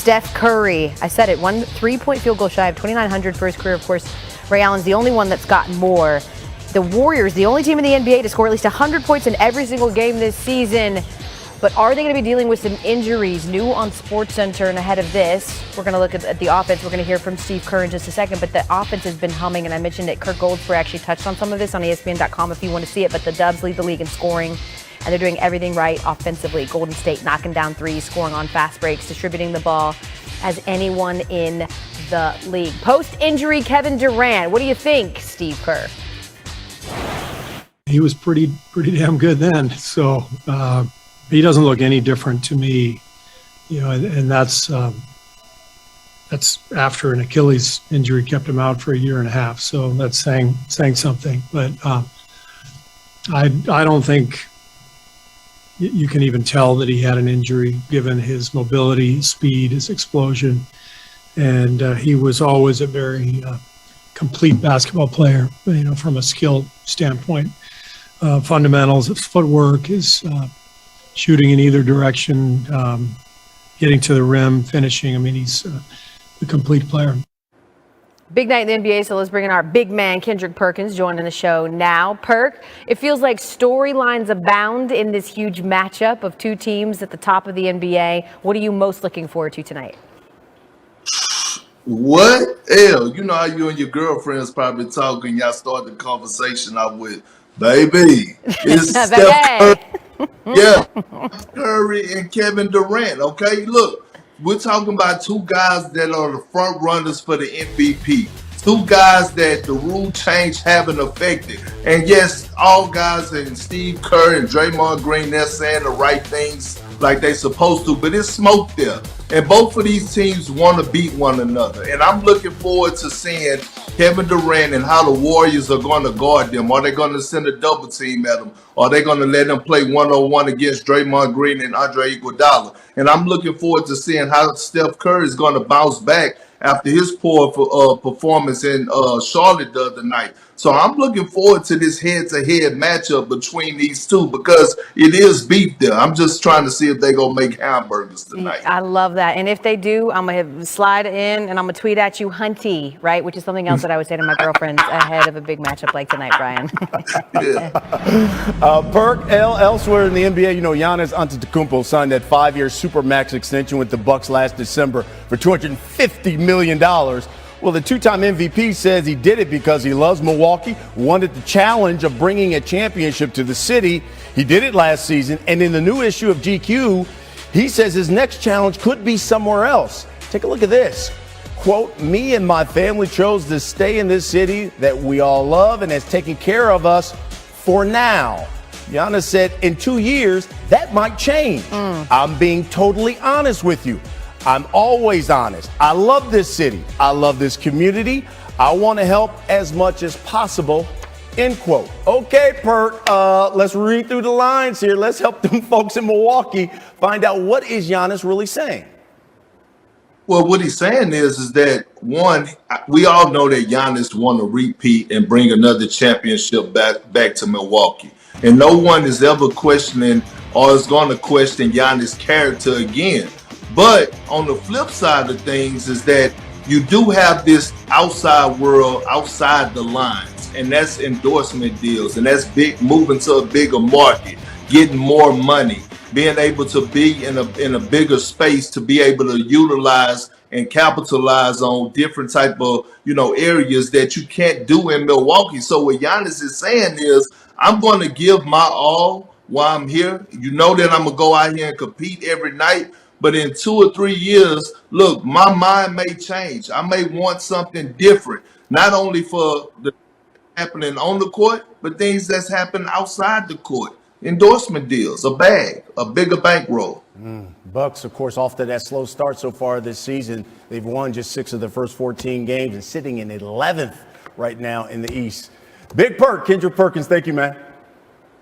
Steph Curry. I said it, 1 3-point field goal shy of 2,900 for his career. Of course, Ray Allen's the only one that's gotten more. The Warriors, the only team in the NBA to score at least 100 points in every single game this season. But are they going to be dealing with some injuries? New on SportsCenter, and ahead of this, we're going to look at the offense. We're going to hear from Steve Kerr in just a second, but the offense has been humming, and I mentioned that Kirk Goldsberry actually touched on some of this on ESPN.com if you want to see it, but the Dubs lead the league in scoring, and they're doing everything right offensively. Golden State knocking down threes, scoring on fast breaks, distributing the ball as anyone in the league. Post-injury Kevin Durant, what do you think, Steve Kerr? He was pretty damn good then, so he doesn't look any different to me, and that's after an Achilles injury kept him out for a year and a half. So that's saying something. But I don't think you can even tell that he had an injury given his mobility, speed, his explosion, and he was always a very complete basketball player. From a skill standpoint, fundamentals, his footwork, his shooting in either direction, getting to the rim, finishing. I mean, he's a complete player. Big night in the NBA, so let's bring in our big man, Kendrick Perkins, joining the show now. Perk, it feels like storylines abound in this huge matchup of two teams at the top of the NBA. What are you most looking forward to tonight? What? Hell, you know how you and your girlfriends probably talking, y'all start the conversation out with, baby, it's Steph Curry. Yeah, Curry and Kevin Durant. Okay, look, we're talking about two guys that are the front runners for the MVP. Two guys that the rule change haven't affected. And yes, all guys and Steve Kerr and Draymond Green, they're saying the right things like they supposed to, but it's smoke there. And both of these teams want to beat one another. And I'm looking forward to seeing Kevin Durant and how the Warriors are going to guard them. Are they going to send a double team at them? Are they going to let them play one-on-one against Draymond Green and Andre Iguodala? And I'm looking forward to seeing how Steph Curry is going to bounce back after his poor performance in Charlotte the other night. So I'm looking forward to this head-to-head matchup between these two because it is beef there. I'm just trying to see if they're going to make hamburgers tonight. I love that. And if they do, I'm going to slide in and I'm going to tweet at you, Hunty, right? Which is something else that I would say to my girlfriends ahead of a big matchup like tonight, Brian. Perk, elsewhere in the NBA, Giannis Antetokounmpo signed that 5-year Supermax extension with the Bucks last December for $250 million. Well, the two-time MVP says he did it because he loves Milwaukee, wanted the challenge of bringing a championship to the city. He did it last season, and in the new issue of GQ, he says his next challenge could be somewhere else. Take a look at this. Quote, me and my family chose to stay in this city that we all love and has taken care of us for now. Giannis said in 2 years, that might change. I'm being totally honest with you. I'm always honest. I love this city. I love this community. I want to help as much as possible, end quote. Okay, Perk, let's read through the lines here. Let's help them folks in Milwaukee find out what is Giannis really saying. Well, what he's saying is that, one, we all know that Giannis want to repeat and bring another championship back to Milwaukee. And no one is ever questioning or is going to question Giannis' character again. But on the flip side of things is that you do have this outside world, outside the lines, and that's endorsement deals, and that's big, moving to a bigger market, getting more money, being able to be in a bigger space to be able to utilize and capitalize on different type of areas that you can't do in Milwaukee. So what Giannis is saying is, I'm going to give my all while I'm here. You know that I'm going to go out here and compete every night. But in 2 or 3 years, look, my mind may change. I may want something different, not only for the happening on the court, but things that's happening outside the court. Endorsement deals, a bag, a bigger bankroll. Bucks, of course, off to that slow start so far this season. They've won just 6 of their first 14 games and sitting in 11th right now in the East. Big Perk, Kendrick Perkins, thank you, man.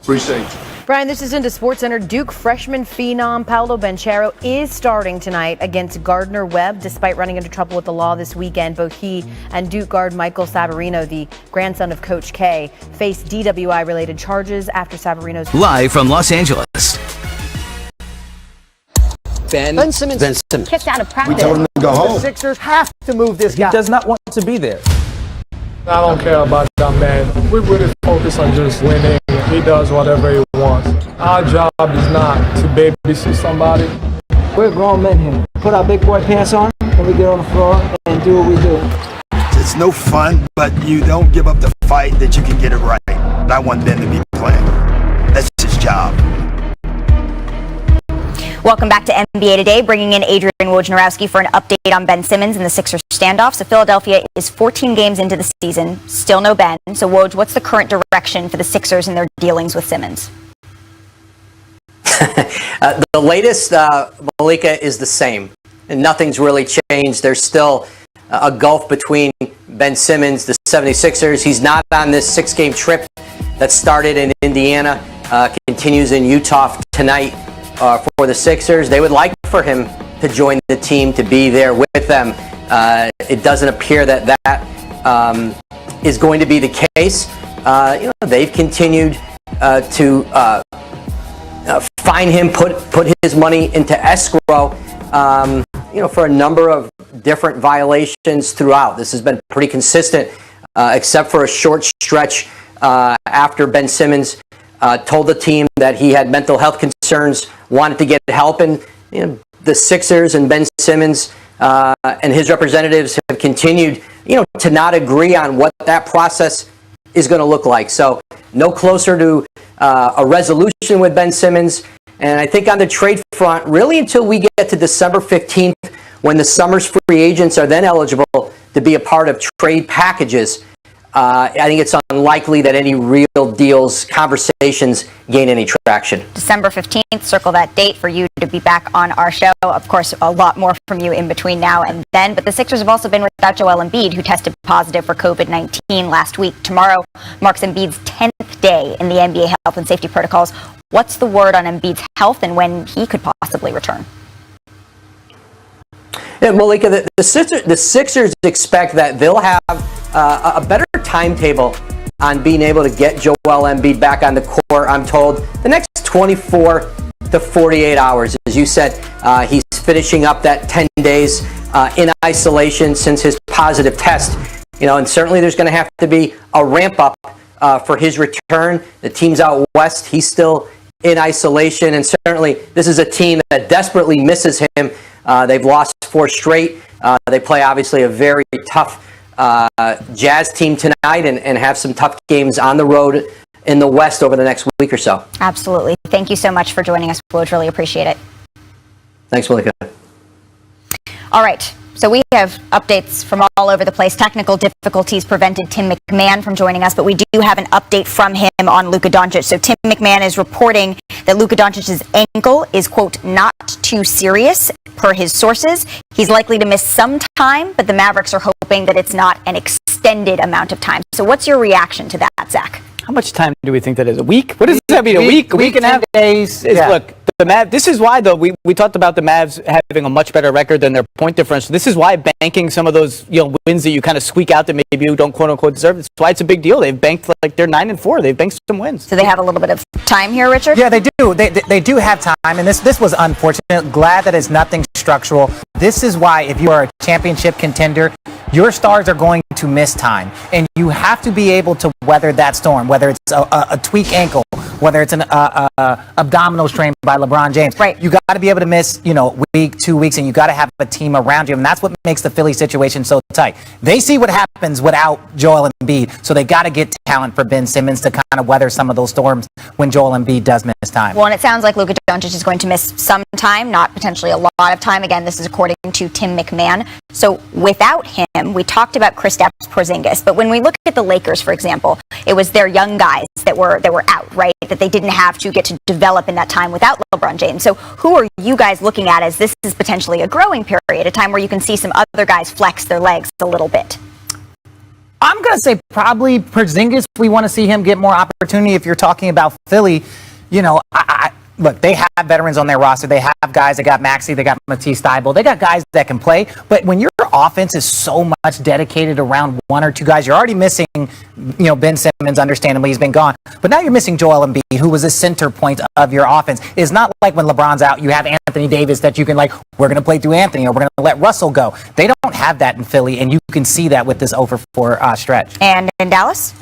Appreciate you. Brian, this is into SportsCenter. Duke freshman phenom Paolo Banchero is starting tonight against Gardner Webb, despite running into trouble with the law this weekend. Both he and Duke guard Michael Savarino, the grandson of Coach K, faced DWI-related charges after Savarino's... Live from Los Angeles. Ben Simmons kicked out of practice. We told him to go home. The Sixers have to move this guy. He does not want to be there. I don't care about that man. We really focus on just winning. He does whatever he wants. Our job is not to babysit somebody. We're grown men here. Put our big boy pants on and we get on the floor and do what we do. It's no fun, but you don't give up the fight that you can get it right. And I want Ben to be playing. That's his job. Welcome back to NBA Today, bringing in Adrian Wojnarowski for an update on Ben Simmons and the Sixers standoff. So Philadelphia is 14 games into the season, still no Ben. So Woj, what's the current direction for the Sixers and their dealings with Simmons? The latest, Malika, is the same. And nothing's really changed. There's still a gulf between Ben Simmons, the 76ers. He's not on this 6-game trip that started in Indiana, continues in Utah tonight. For the Sixers, they would like for him to join the team, to be there with them. It doesn't appear that is going to be the case. They've continued to fine him, put his money into escrow, for a number of different violations throughout. This has been pretty consistent, except for a short stretch after Ben Simmons told the team that he had mental health concerns, wanted to get help, and the Sixers and Ben Simmons and his representatives have continued, to not agree on what that process is going to look like. So no closer to a resolution with Ben Simmons. And I think on the trade front, really until we get to December 15th, when the summer's free agents are then eligible to be a part of trade packages, I think it's unlikely that any real deals, conversations gain any traction. December 15th, circle that date for you to be back on our show. Of course, a lot more from you in between now and then. But the Sixers have also been without Joel Embiid, who tested positive for COVID-19 last week. Tomorrow marks Embiid's 10th day in the NBA health and safety protocols. What's the word on Embiid's health and when he could possibly return? Yeah, Malika, the Sixers expect that they'll have a better timetable on being able to get Joel Embiid back on the court, I'm told, the next 24 to 48 hours. As you said, he's finishing up that 10 days in isolation since his positive test. And certainly there's going to have to be a ramp up for his return. The team's out west. He's still in isolation. And certainly this is a team that desperately misses him. They've lost 4 straight. They play obviously a very tough Jazz team tonight and have some tough games on the road in the West over the next week or so. Absolutely. Thank you so much for joining us, Woj. Really appreciate it. Thanks, Malika. All right. So we have updates from all over the place. Technical difficulties prevented Tim McMahon from joining us, but we do have an update from him on Luka Doncic. So Tim McMahon is reporting that Luka Doncic's ankle is, quote, not too serious, per his sources. He's likely to miss some time, but the Mavericks are hoping that it's not an extended amount of time. So what's your reaction to that, Zach? How much time do we think that is? A week? What does that mean? A week and a half? Days. Look, the Mavs. This is why, though, we talked about the Mavs having a much better record than their point differential. This is why banking some of those wins that you kind of squeak out that maybe you don't quote unquote deserve. That's why it's a big deal. They've banked like they're 9-4. They've banked some wins. So they have a little bit of time here, Richard? Yeah, they do. They do have time, and this was unfortunate. Glad that it's nothing structural. This is why if you are a championship contender, your stars are going to miss time, and you have to be able to weather that storm, whether it's a tweak ankle, whether it's an abdominal strain by LeBron James. Right. You got to be able to miss, week, 2 weeks, and you got to have a team around you, and that's what makes the Philly situation so tight. They see what happens without Joel Embiid, so they got to get talent for Ben Simmons to kind of weather some of those storms when Joel Embiid does miss time. Well, and it sounds like Luka Doncic is going to miss some time, not potentially a lot of time. Again, this is according to Tim McMahon. So without him, we talked about Kristaps Porzingis, but when we look at the Lakers, for example, it was their young guys that were out, right? That they didn't have to get to develop in that time without LeBron James. So who are you guys looking at as this is potentially a growing period, a time where you can see some other guys flex their legs a little bit? I'm going to say probably Porzingis. We want to see him get more opportunity. If you're talking about Philly, look, they have veterans on their roster. They have guys. They got Maxey. They got Matisse Thybulle. They got guys that can play. But when your offense is so much dedicated around 1 or 2 guys, you're already missing, Ben Simmons, understandably, he's been gone. But now you're missing Joel Embiid, who was the center point of your offense. It's not like when LeBron's out, you have Anthony Davis that you can we're going to play through Anthony or we're going to let Russell go. They don't have that in Philly, and you can see that with this over 4 stretch. And in Dallas?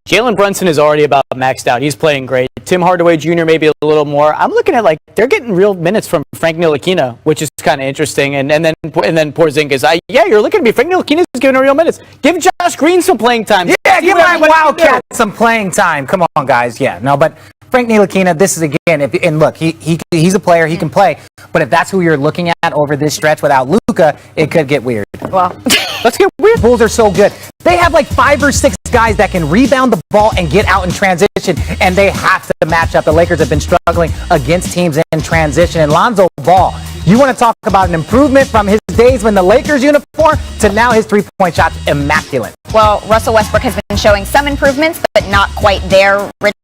Jalen Brunson is already about maxed out. He's playing great. Tim Hardaway Jr. maybe a little more. I'm looking at they're getting real minutes from Frank Ntilikina, which is kind of interesting. And then Porzingis. You're looking at me. Frank Ntilikina is giving real minutes. Give Josh Green some playing time. Yeah, give my Wildcat some playing time. Come on, guys. Yeah, no, but Frank Ntilikina, this is again, and look, he's a player. He can play. But if that's who you're looking at over this stretch without Luka, it could get weird. Well, let's get weird. Bulls are so good. They have 5 or 6 guys that can rebound the ball and get out in transition, and they have to match up. The Lakers have been struggling against teams in transition. And Lonzo Ball, you want to talk about an improvement from his days when the Lakers uniform to now his three-point shot's immaculate. Well, Russell Westbrook has been showing some improvements, but not quite there. Rich,